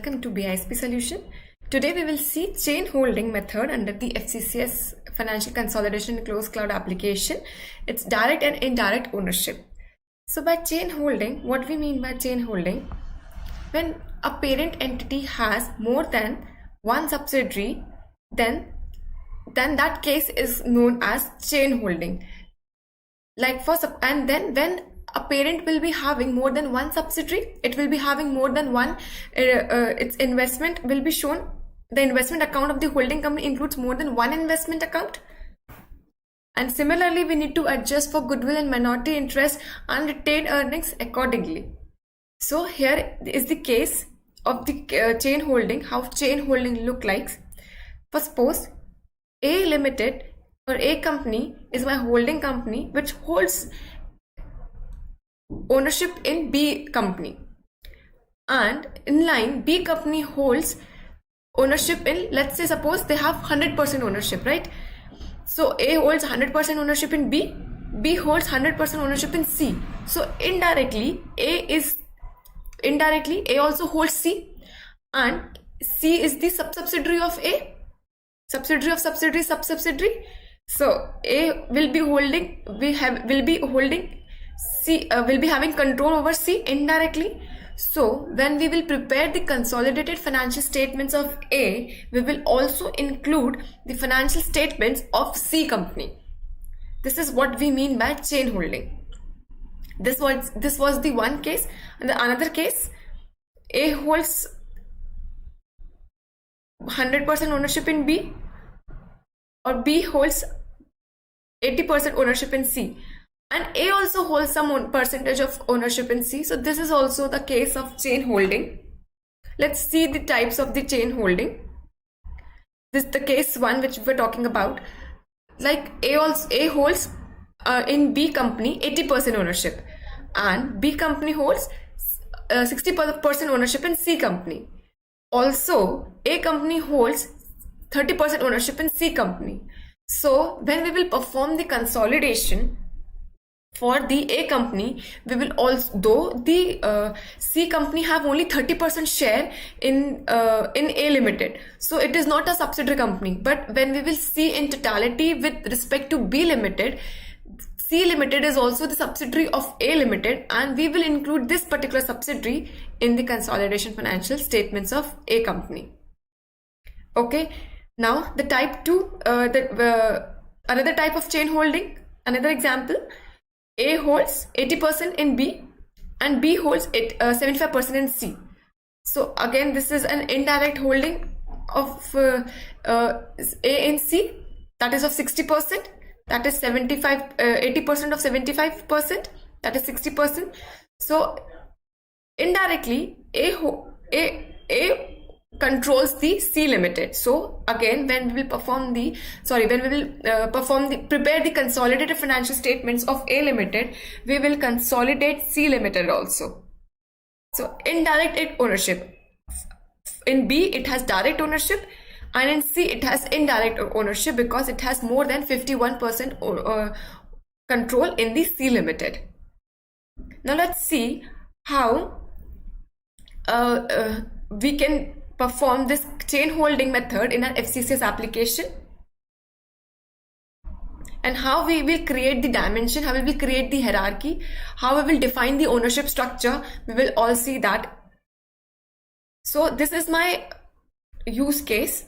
Welcome to BISP Solution. Today we will see chain holding method under the FCCs Financial Consolidation and Closed Cloud application. It's direct and indirect ownership. So by chain holding, what we mean by chain holding? When a parent entity has more than one subsidiary, then that case is known as chain holding. And then when a parent will be having more than one subsidiary, it will be having more than one, its investment will be shown. The investment account of the holding company includes more than one investment account. And similarly, we need to adjust for goodwill and minority interest and retained earnings accordingly. So here is the case of the chain holding, how chain holding look like. For suppose A Limited or A company is my holding company which holds ownership in B company, and in line B company holds ownership in, let's say suppose they have 100% ownership, right? So A holds 100% ownership in B, B holds 100% ownership in C. So indirectly A also holds C, and C is the subsidiary of A, subsidiary of subsidiary. So A will be holding, C will be having control over C indirectly. So when we will prepare the consolidated financial statements of A, we will also include the financial statements of C company. This is what we mean by chain holding. This was the one case, and the another case, A holds 100% ownership in B, or B holds 80% ownership in C, and A also holds some percentage of ownership in C. So this is also the case of chain holding. Let's see the types of the chain holding. This is the case one which we're talking about. Like A holds in B company 80% ownership, and B company holds 60% ownership in C company. Also, A company holds 30% ownership in C company. So when we will perform the consolidation for the A company, we will also, though the C company have only 30% share in A Limited, so it is not a subsidiary company. But when we will see in totality with respect to B Limited, C Limited is also the subsidiary of A Limited, and we will include this particular subsidiary in the consolidation financial statements of A company. Okay, now the type 2, another type of chain holding, another example. A holds 80% in B, and B holds 75% in C. So again, this is an indirect holding of A in C, that is of 60%, that is 80% of 75%, that is 60%. So indirectly A controls the C Limited. So again, when we will prepare the consolidated financial statements of A Limited, we will consolidate C Limited also. So indirect ownership. In B it has direct ownership, and in C it has indirect ownership because it has more than 51% control in the C Limited. Now let's see how we can perform this chain holding method in an FCCs application, and how we will create the dimension, how we will create the hierarchy, how we will define the ownership structure. We will all see that. So this is my use case.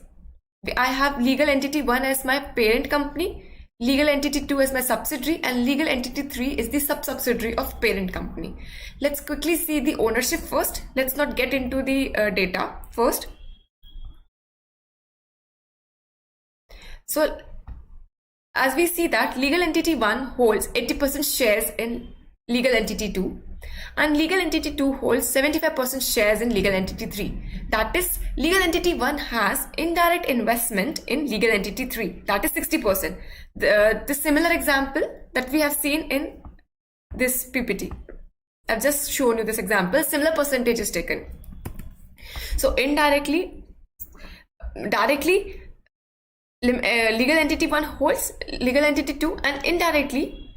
I have legal entity 1 as my parent company, legal entity 2 as my subsidiary, and legal entity 3 is the sub-subsidiary of parent company. Let's quickly see the ownership first. Let's not get into the data first. So as we see that legal entity 1 holds 80% shares in legal entity 2, and legal entity 2 holds 75% shares in legal entity 3. That is, legal entity 1 has indirect investment in legal entity 3, that is 60%. The similar example that we have seen in this PPT, I've just shown you this example, similar percentage is taken. So directly legal entity 1 holds legal entity 2, and indirectly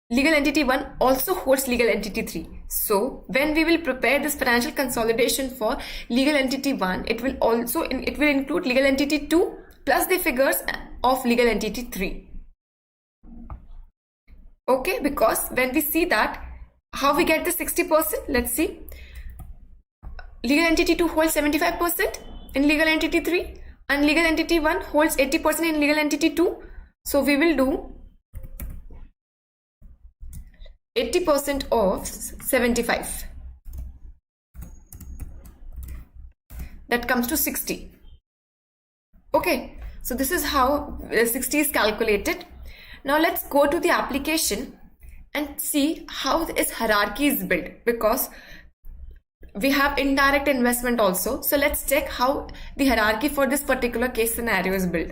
legal entity 1 also holds legal entity 3. So when we will prepare this financial consolidation for legal entity 1, it will include legal entity 2 plus the figures of legal entity 3. Okay, because when we see that, how we get the 60%, let's see. Legal entity 2 holds 75% in legal entity 3 and legal entity 1 holds 80% in legal entity 2. So we will do 80% of 75. That comes to 60. Okay, so this is how 60 is calculated. Now let's go to the application and see how its hierarchy is built, because we have indirect investment also. So let's check how the hierarchy for this particular case scenario is built.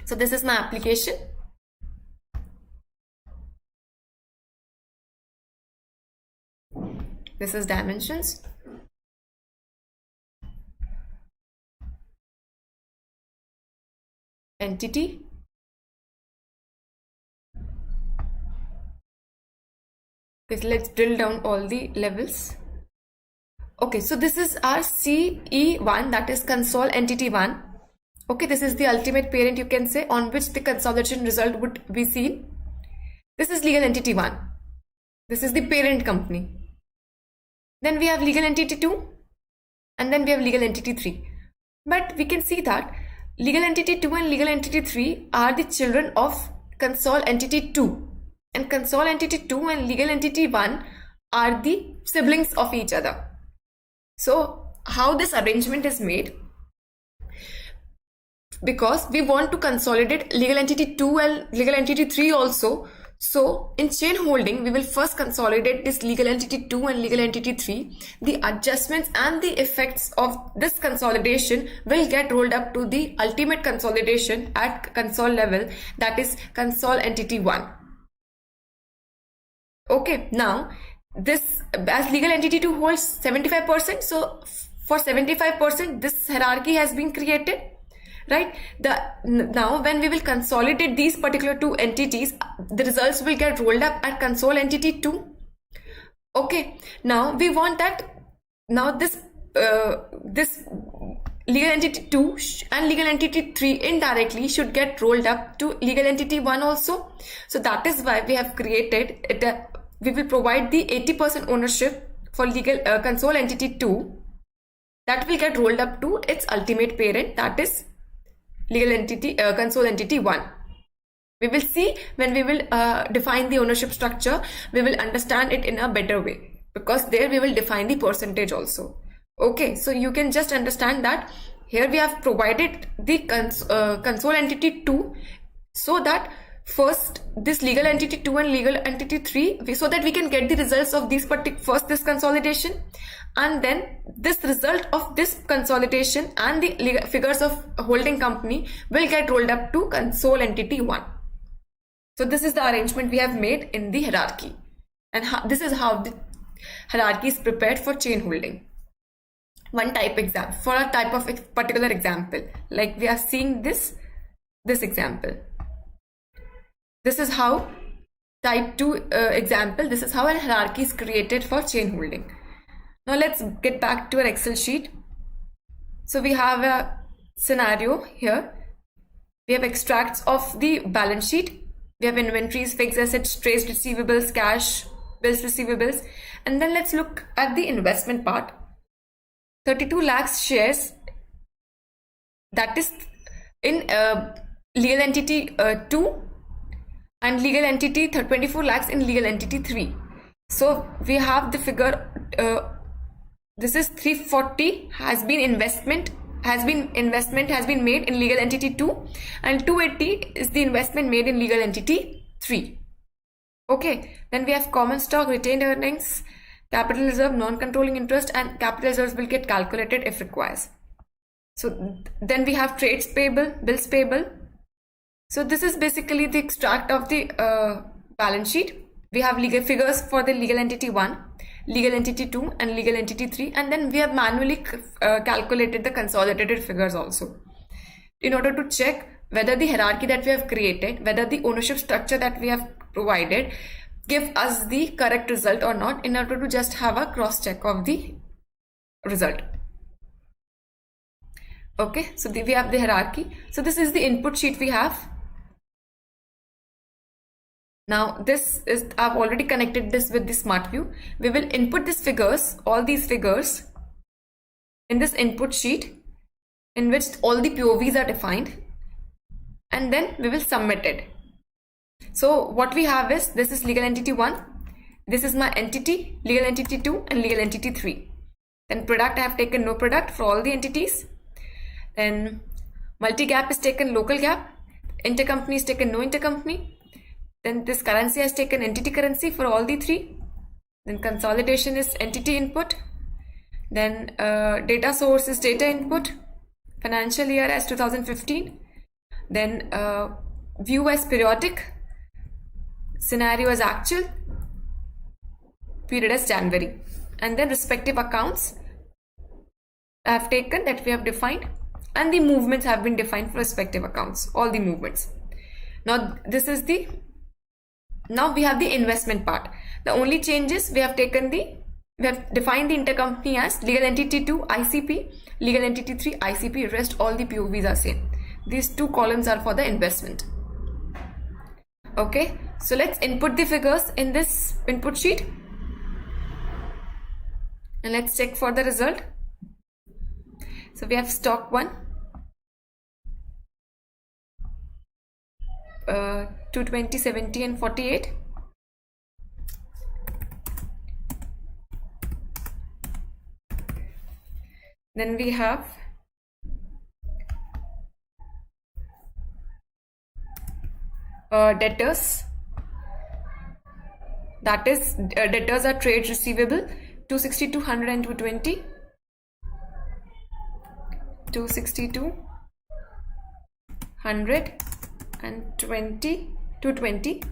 So this is my application. This is dimensions. Entity. Okay, so let's drill down all the levels. Okay, so this is our CE1, that is console entity 1. Okay, this is the ultimate parent, you can say, on which the consolidation result would be seen. This is legal entity 1. This is the parent company. Then we have legal entity 2 and then we have legal entity 3. But we can see that legal entity 2 and legal entity 3 are the children of console entity 2. And console entity 2 and legal entity 1 are the siblings of each other. So how this arrangement is made? Because we want to consolidate legal entity 2 and legal entity 3 also. So in chain holding, we will first consolidate this legal entity 2 and legal entity 3. The adjustments and the effects of this consolidation will get rolled up to the ultimate consolidation at console level, that is console entity 1. Okay, now this, as legal entity 2 holds 75%, so for 75% this hierarchy has been created, right? Now when we will consolidate these particular two entities, the results will get rolled up at console entity 2. Okay, now we want that now this legal entity 2 and legal entity 3 indirectly should get rolled up to legal entity 1 also. So that is why we have created it. We will provide the 80% ownership for legal console entity 2 that will get rolled up to its ultimate parent, that is legal entity console entity 1. We will see when we will define the ownership structure, we will understand it in a better way, because there we will define the percentage also. Okay, so you can just understand that here we have provided the console entity 2 so that first this legal entity 2 and legal entity 3, so that we can get the results of these first this consolidation, and then this result of this consolidation and the figures of holding company will get rolled up to console entity 1. So this is the arrangement we have made in the hierarchy, and this is how the hierarchy is prepared for chain holding. One type example, for a type of particular example, like we are seeing this example. This is how type 2 example, this is how a hierarchy is created for chain holding. Now let's get back to our Excel sheet. So we have a scenario here. We have extracts of the balance sheet. We have inventories, fixed assets, trade receivables, cash, bills receivables. And then let's look at the investment part. 32 lakhs shares, that is in legal entity 2 and legal entity 24 lakhs in legal entity 3. So we have the figure, this is 340 has been investment has been made in legal entity 2, and 280 is the investment made in legal entity 3. Okay, then we have common stock, retained earnings, capital reserve, non-controlling interest, and capital reserves will get calculated if requires. So then we have trades payable, bills payable. So this is basically the extract of the balance sheet. We have legal figures for the legal entity 1, legal entity 2 and legal entity 3, and then we have manually calculated the consolidated figures also, in order to check whether the hierarchy that we have created, whether the ownership structure that we have provided give us the correct result or not, in order to just have a cross check of the result. Okay, so we have the hierarchy. So this is the input sheet we have. Now this is, I've already connected this with the smart view. We will input these figures, all these figures, in this input sheet in which all the POVs are defined, and then we will submit it. So what we have is, this is legal entity 1, this is my entity, legal entity 2 and legal entity 3. Then product, I have taken no product for all the entities. Then multi-gap is taken local gap, intercompany is taken no intercompany. Then this currency has taken entity currency for all the 3. Then consolidation is entity input. Then data source is data input, financial year as 2015. Then view as periodic, scenario as actual, period as January. And then respective accounts I have taken, that we have defined, and the movements have been defined for respective accounts, all the movements. Now this is the, now we have the investment part. The only changes we have taken we have defined the intercompany as legal entity 2 ICP, legal entity 3 ICP, rest all the POVs are same. These 2 columns are for the investment. Okay, so let's input the figures in this input sheet and let's check for the result. So we have stock 1, 220, 70 and 48. Then we have debtors, that is debtors are trade receivable 260, 200 and 220. 262, 100 and 20, 220.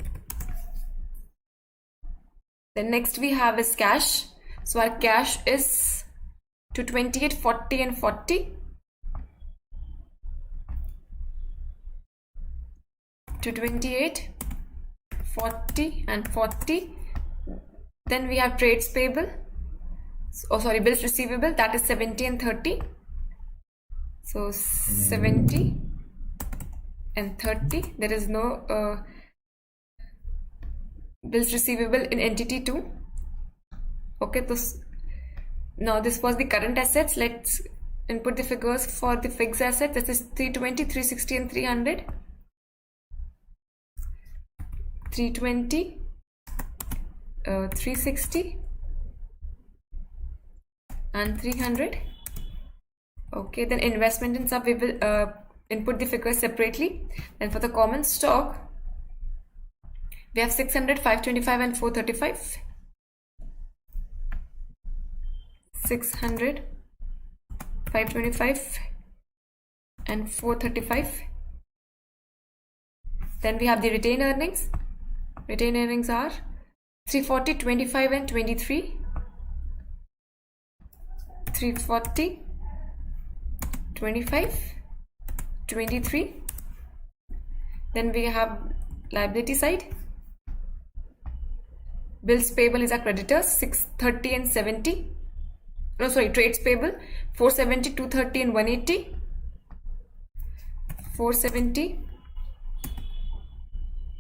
Then next we have is cash. So our cash is 228, 40 and 40. 228, 40 and 40. Then we have trades payable, bills receivable, that is 70 and 30. So 70 and 30. There is no bills receivable in entity 2. Okay, now this was the current assets. Let's input the figures for the fixed asset. This is 320, 360 and 300. 320, 360 and 300. Okay, then investment in sub, we will input the figures separately. Then for the common stock, we have 600, 525 and 435. 600, 525 and 435. Then we have the retained earnings. Retained earnings are 340, 25 and 23. 340, 25, 23. Then we have liability side. Bills payable is our creditors 630 and 70. No, sorry, trades payable 470, 230 and 180. 470,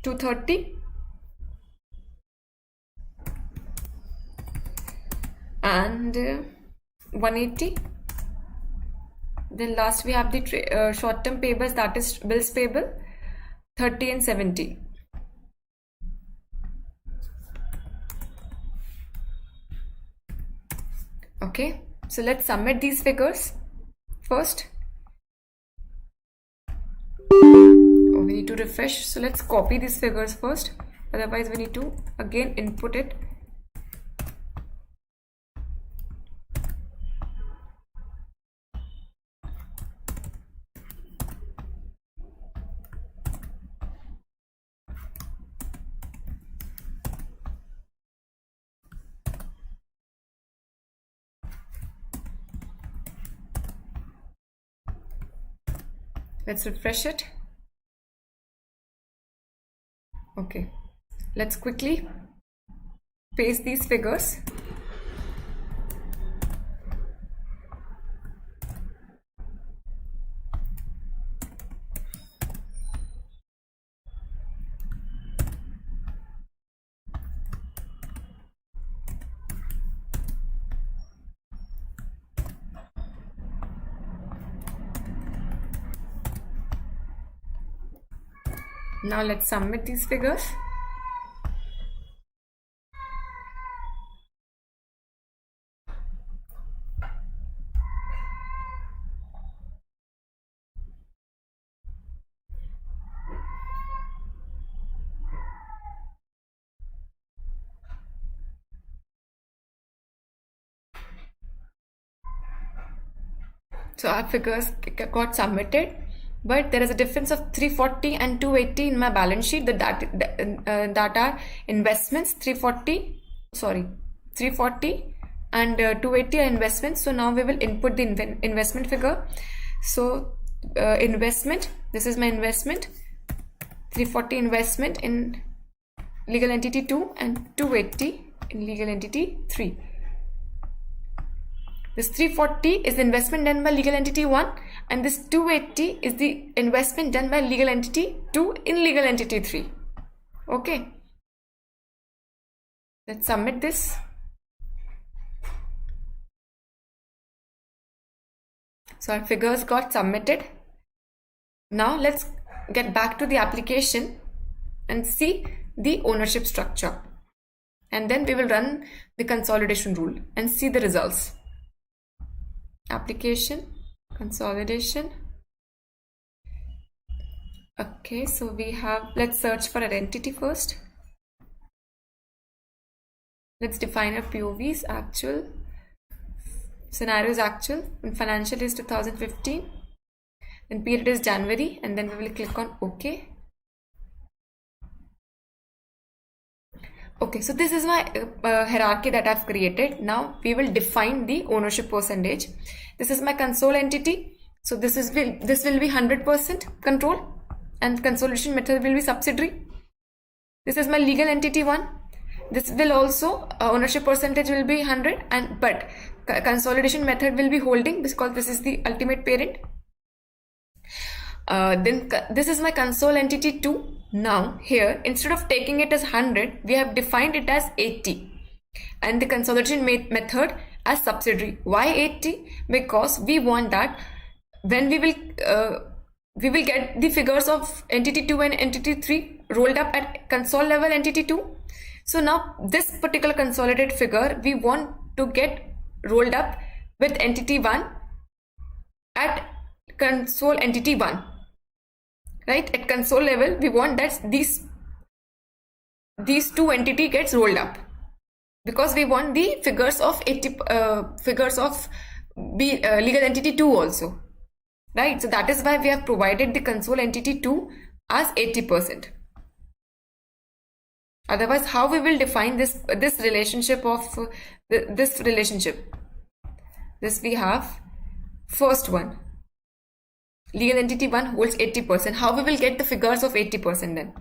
230 and 180. Then last we have the short-term payables, that is bills payable 30 and 70. Okay, so let's submit these figures first. Oh, we need to refresh, so let's copy these figures first, otherwise we need to again input it. Let's refresh it. Okay, let's quickly paste these figures. Now let's submit these figures. So our figures got submitted, but there is a difference of 340 and 280 in my balance sheet. That are investments. 340 and 280 are investments. So now we will input the investment figure. So investment, this is my investment, 340 investment in legal entity 2 and 280 in legal entity 3. This 340 is the investment done by legal entity 1 and this 280 is the investment done by legal entity 2 in legal entity 3. Okay. Let's submit this. So our figures got submitted. Now let's get back to the application and see the ownership structure. And then we will run the consolidation rule and see the results. Application, consolidation. Okay, so we have, let's search for an entity first. Let's define our POVs, actual, scenarios actual, and financial is 2015, then period is January, and then we will click on OK. Okay, so this is my hierarchy that I've created. Now we will define the ownership percentage. This is my console entity. So this will be 100% control and consolidation method will be subsidiary. This is my legal entity 1. This will also ownership percentage will be 100 but consolidation method will be holding because this is the ultimate parent. Then this is my console entity 2. Now here, instead of taking it as 100, we have defined it as 80 and the consolidation method as subsidiary. Why 80? Because we want that when we will get the figures of entity 2 and entity 3 rolled up at console level entity 2. So now this particular consolidated figure we want to get rolled up with entity 1 at console entity 1. Right, at console level we want that these two entity gets rolled up because we want the figures of 80 figures of legal entity 2 also, right? So that is why we have provided the console entity 2 as 80%. Otherwise, how we will define this relationship of this relationship? This we have first one. Legal entity 1 holds 80%. How we will get the figures of 80% then?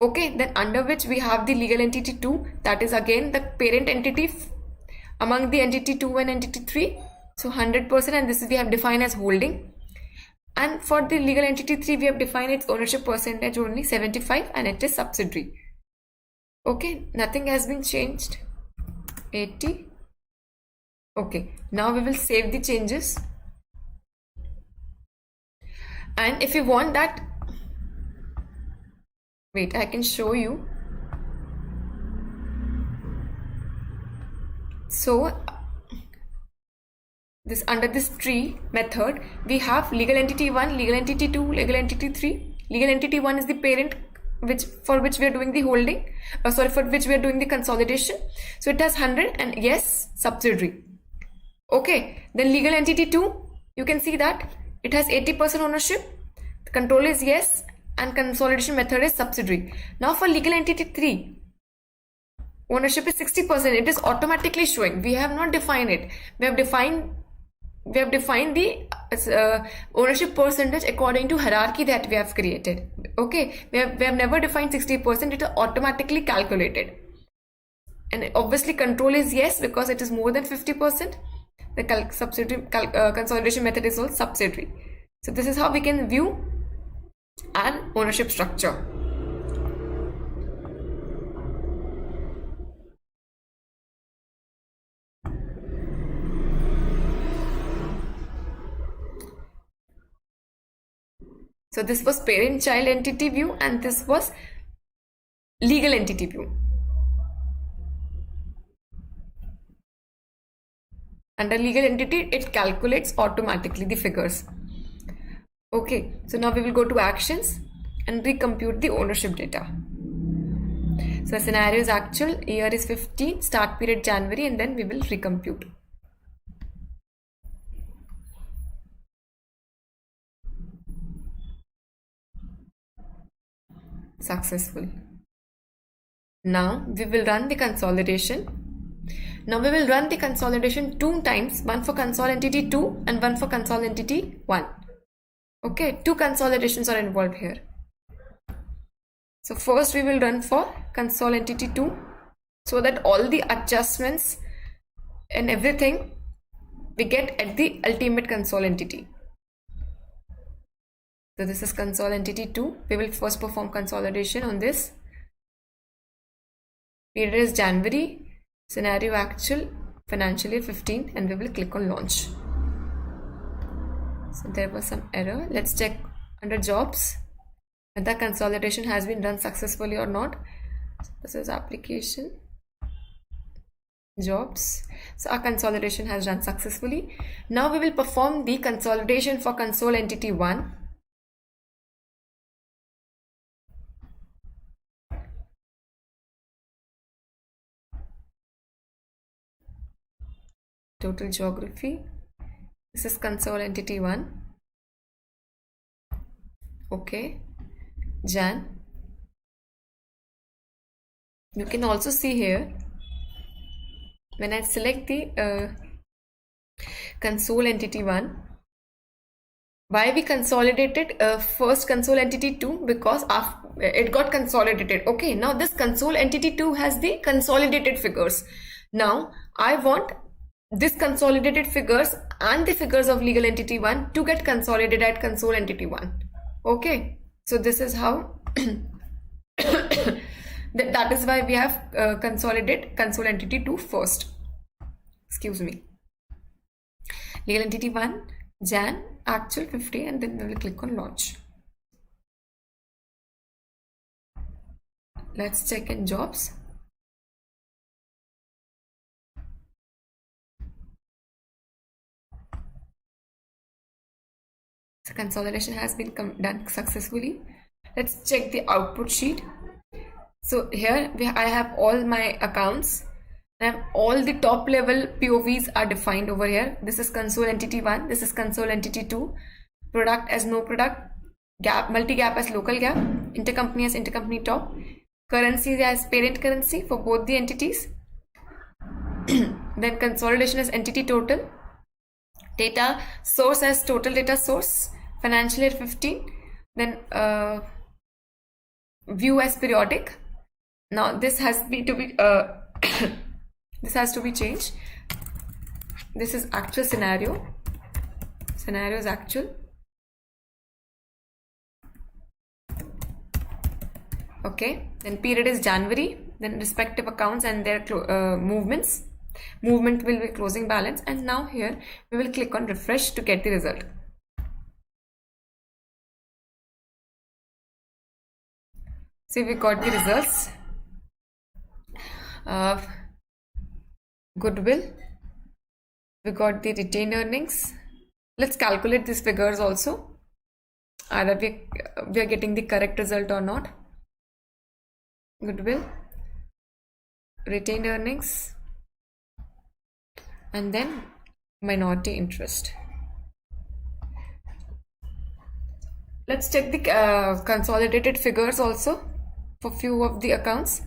Okay, then under which we have the legal entity 2, that is again the parent entity among the entity 2 and entity 3. So 100%, and this is we have defined as holding. And for the legal entity 3, we have defined its ownership percentage only 75 and it is subsidiary. Okay, nothing has been changed. 80. Okay, now we will save the changes. And if you want that, wait, I can show you. So this under this tree method, we have legal entity 1, legal entity 2, legal entity 3. Legal entity 1 is the parent for which we are doing the holding, for which we are doing the consolidation. So it has 100 and yes, subsidiary. Okay, then legal entity 2, you can see that it has 80% ownership, the control is yes, and consolidation method is subsidiary. Now for legal entity 3, ownership is 60%. It is automatically showing. We have not defined it. We have defined the ownership percentage according to hierarchy that we have created. Okay, we have never defined 60%, it is automatically calculated. And obviously control is yes because it is more than 50%. The subsidiary consolidation method is also subsidiary. So this is how we can view an ownership structure. So this was parent-child entity view and this was legal entity view. Under legal entity, it calculates automatically the figures. Okay, so now we will go to actions and recompute the ownership data. So scenario is actual, year is 15, start period January, and then we will recompute. Successful. Now we will run the consolidation. Now we will run the consolidation 2 times, one for consol entity 2 and one for consol entity 1. Okay, 2 consolidations are involved here. So first we will run for consol entity 2 so that all the adjustments and everything we get at the ultimate consol entity. So this is consol entity 2. We will first perform consolidation on this. Period is January, scenario actual, financial year 15, and we will click on launch. So there was some error. Let's check under jobs whether consolidation has been done successfully or not. This is application, jobs. So our consolidation has done successfully. Now we will perform the consolidation for consol entity 1. Total geography. This is consol entity 1. Okay. Jan. You can also see here when I select the consol entity 1, why we consolidated first consol entity 2, because it got consolidated. Okay, now this consol entity 2 has the consolidated figures. Now I want this consolidated figures and the figures of legal entity 1 to get consolidated at consol entity 1. Okay, so this is how that is why we have consolidated consol entity 2 first. Excuse me. Legal entity 1, Jan, actual 50, and then we will click on launch. Let's check in jobs. So consolidation has been done successfully. Let's check the output sheet. So here I have all my accounts and all the top level POVs are defined over here. This is consol entity 1, this is consol entity 2, product as no product, gap, multi-gap as local gap, intercompany as intercompany top, currency as parent currency for both the entities. Then consolidation as entity total, data source as total data source, financial year 15, then view as periodic. Now this has to be this has to be changed. This is actual scenario. Scenario is actual. Okay, then period is January, then respective accounts and their movements. Movement will be closing balance, and now here we will click on refresh to get the result. See, we got the results. Goodwill, we got the retained earnings. Let's calculate these figures also, either we are getting the correct result or not. Goodwill, retained earnings, and then minority interest. Let's check the consolidated figures also for few of the accounts.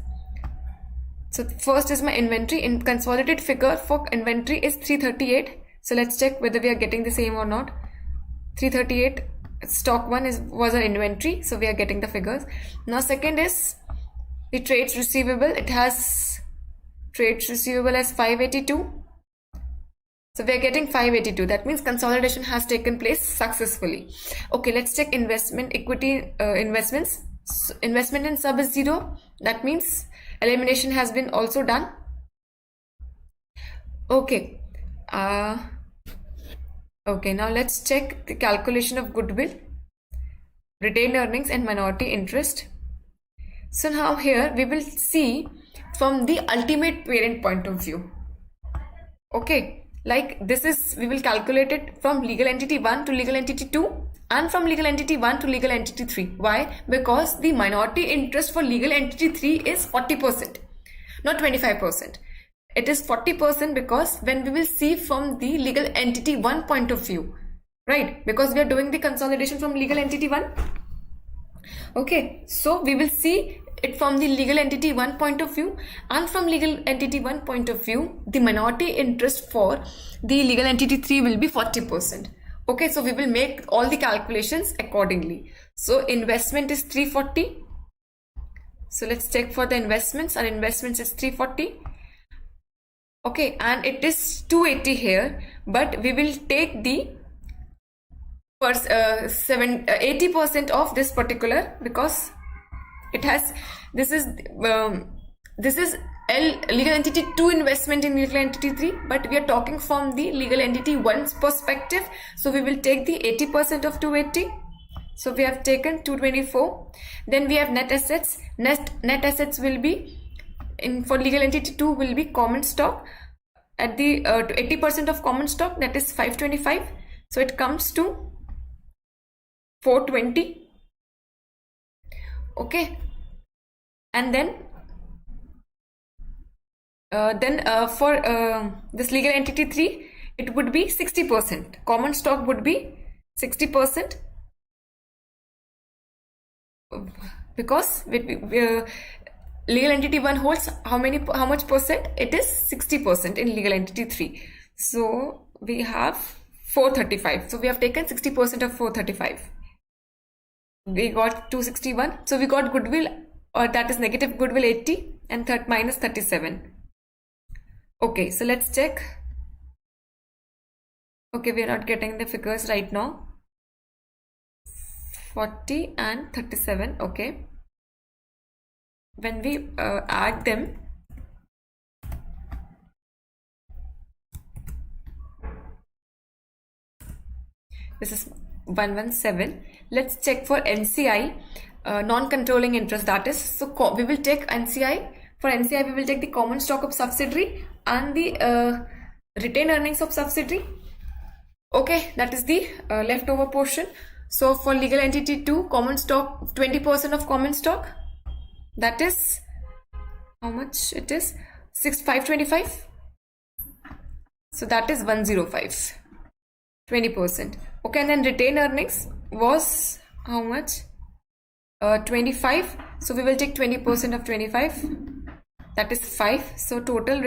So first is my inventory. In consolidated figure for inventory is 338. So let's check whether we are getting the same or not. 338 stock 1 was an inventory, so we are getting the figures. Now second is the trades receivable. It has trades receivable as 582. So we are getting 582. That means consolidation has taken place successfully. Okay, let's check investment equity investments. So investment in sub is 0. That means elimination has been also done. Okay. Okay, now let's check the calculation of goodwill, retained earnings and minority interest. So now here we will see from the ultimate parent point of view. Okay, like this is, we will calculate it from legal entity 1 to legal entity 2 and from legal entity 1 to legal entity 3. Why? Because the minority interest for legal entity 3 is 40%, not 25%. It is 40% because when we will see from the legal entity 1 point of view, right? Because we are doing the consolidation from legal entity 1. Okay, so we will see it from the legal entity 1 point of view, and from legal entity 1 point of view, the minority interest for the legal entity 3 will be 40%. Okay, so we will make all the calculations accordingly. So investment is 340. So let's check for the investments. Our investments is 340. Okay, and it is 280 here, but we will take the 80% of this particular, because it has, this is legal entity 2 investment in legal entity 3, but we are talking from the legal entity 1's perspective. So we will take the 80% of 280. So we have taken 224. Then we have net assets. Net assets will be for legal entity 2 will be common stock at the 80% of common stock, that is 525. So it comes to 420. Okay, and then for this legal entity 3, it would be 60%. Common stock would be 60%, because legal entity 1 holds how much percent? It is 60% in legal entity 3. So we have 435. So we have taken 60% of 435. We got 261. So we got goodwill, or that is negative goodwill 80 and minus 37. Okay, so let's check. Okay, we are not getting the figures right now. 40 and 37. Okay. When we add them, this is 117. Let's check for NCI, non-controlling interest, that is. So we will take NCI. For NCI, we will take the common stock of subsidiary and the retained earnings of subsidiary. Okay, that is the leftover portion. So for legal entity 2, common stock, 20% of common stock, that is how much it is? 525. So that is 105. 20%. Okay, and then retained earnings was how much? 25. So we will take 20% of 25. That is 5. So total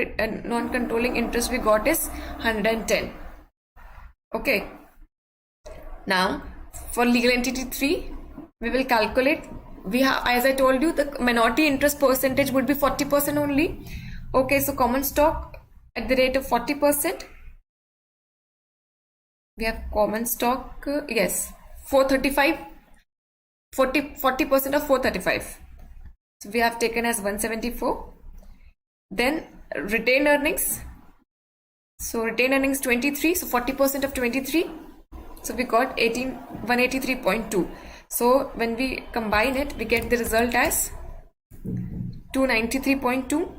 non-controlling interest we got is 110. Okay. Now for legal entity 3, we will calculate. We have, as I told you, the minority interest percentage would be 40% only. Okay, so common stock at the rate of 40%. We have common stock, yes, 435, 40% of 435. So we have taken as 174. Then retained earnings. So retained earnings 23, so 40% of 23. So we got 183.2. So when we combine it, we get the result as 293.2.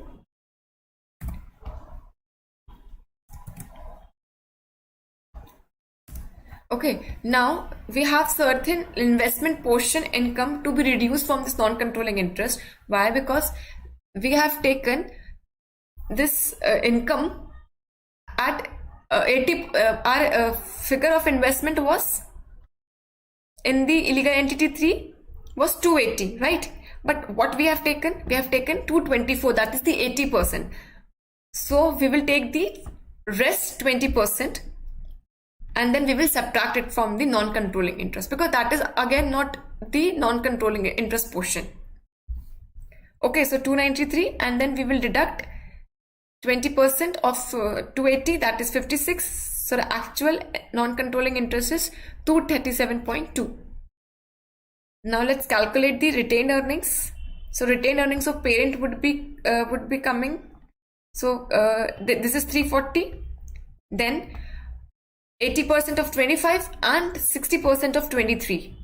Okay, now we have certain investment portion income to be reduced from this non-controlling interest. Why? Because we have taken this income at 80. Our figure of investment was in the illegal entity 3 was 280, right? But what we have taken? We have taken 224, that is the 80%. So we will take the rest 20%. and then we will subtract it from the non-controlling interest, because that is again not the non-controlling interest portion. Okay, so 293, and then we will deduct 20% of 280, that is 56. So the actual non-controlling interest is 237.2. Now let's calculate the retained earnings. So retained earnings of parent would be coming. So this is 340. Then 80% of 25 and 60% of 23.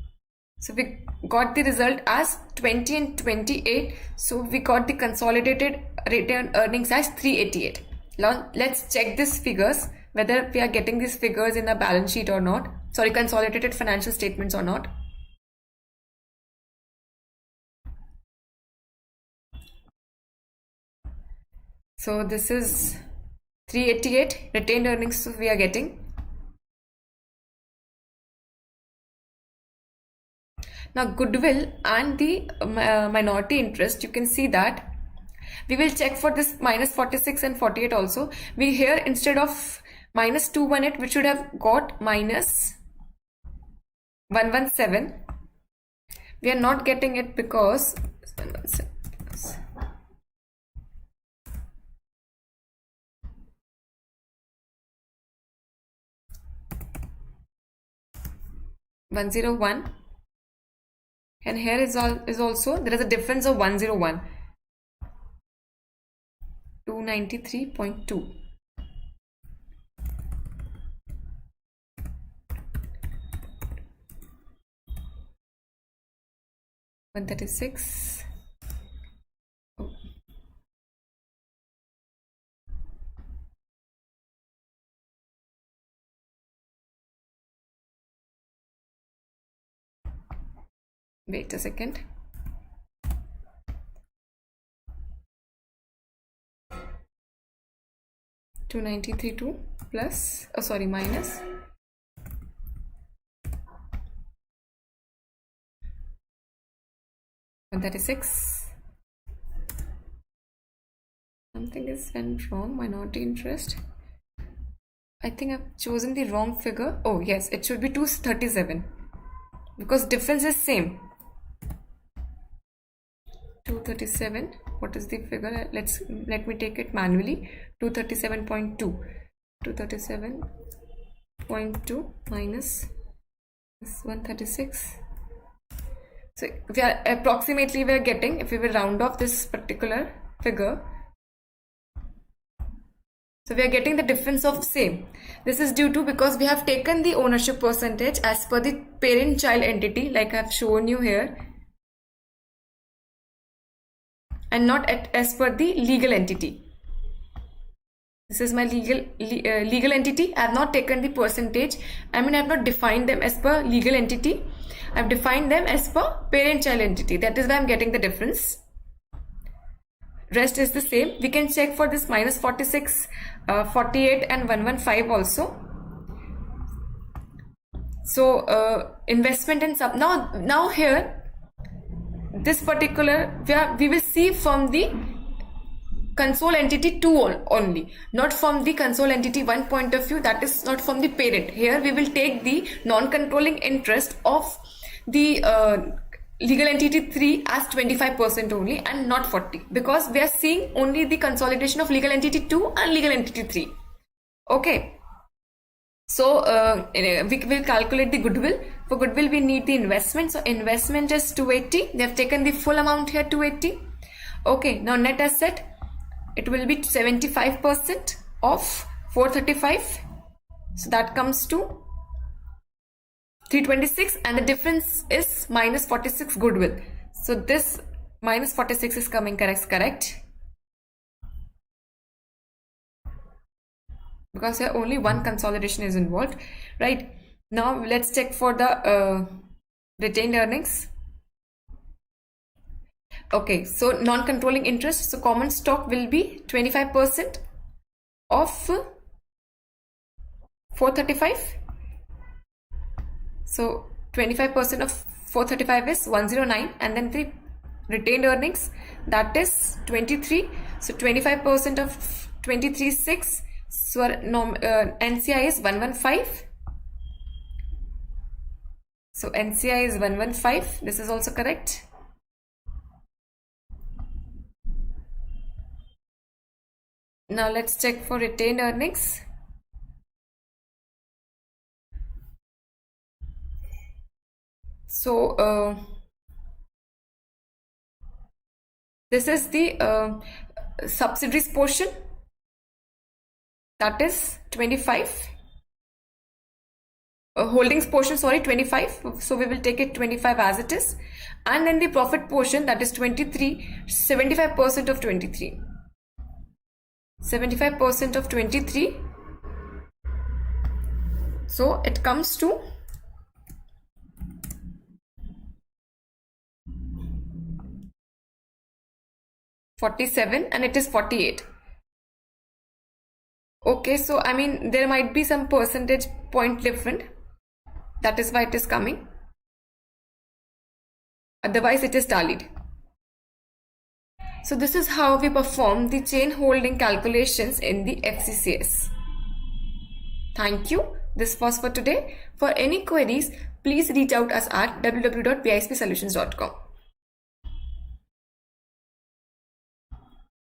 So we got the result as 20 and 28. So we got the consolidated retained earnings as 388. Now let's check these figures, whether we are getting these figures in the balance sheet or not. Sorry, consolidated financial statements or not. So this is 388 retained earnings we are getting. Now goodwill and the minority interest, you can see that we will check for this minus 46 and 48 also. We here, instead of minus 218, we should have got minus 117. We are not getting it because 101, and here is also there is a difference of 101. 293.2. One 36. Oh. Wait a second. $293.2 plus, oh sorry, minus 136. Something is went wrong. Minority interest. I think I've chosen the wrong figure. Oh yes, it should be 237 because difference is same. 237. What is the figure? Let me take it manually. 237.2. 237.2 minus 136. So we are approximately, we are getting, if we will round off this particular figure, so we are getting the difference of same. This is due to, because we have taken the ownership percentage as per the parent child entity, like I have shown you here, and not as per the legal entity. This is my legal entity. I have not taken the percentage. I mean, I have not defined them as per legal entity. I have defined them as per parent child entity. That is why I am getting the difference. Rest is the same. We can check for this minus 46, 48 and 115 also. So investment in sub. Now here, this particular, we will see from the console entity 2 only, not from the console entity 1 point of view, that is not from the parent. Here we will take the non-controlling interest of the legal entity 3 as 25% only and not 40, because we are seeing only the consolidation of legal entity 2 and legal entity 3. Okay. So we will calculate the goodwill. For goodwill we need the investment. So investment is 280. They have taken the full amount here, 280. Okay, now net asset, it will be 75% of 435. So that comes to 326, and the difference is minus 46 goodwill. So this minus 46 is coming correct. Because here only one consolidation is involved, right? Now let's check for the retained earnings. Okay, so non-controlling interest. So common stock will be 25% of 435. So 25% of 435 is 109, and then the retained earnings, that is 23. So 25% of 23 6. So NCI is 115. So NCI is 115. This is also correct. Now let's check for retained earnings. So this is the subsidiaries portion, that is 25. Holdings portion, sorry, 25. So we will take it 25 as it is. And then the profit portion, that is 23, 75% of 23. 75% of 23. So it comes to 47 and it is 48. Okay, so I mean there might be some percentage point different. That is why it is coming. Otherwise it is tallied. So this is how we perform the chain holding calculations in the FCCs. Thank you. This was for today. For any queries, please reach out us at www.bispsolutions.com.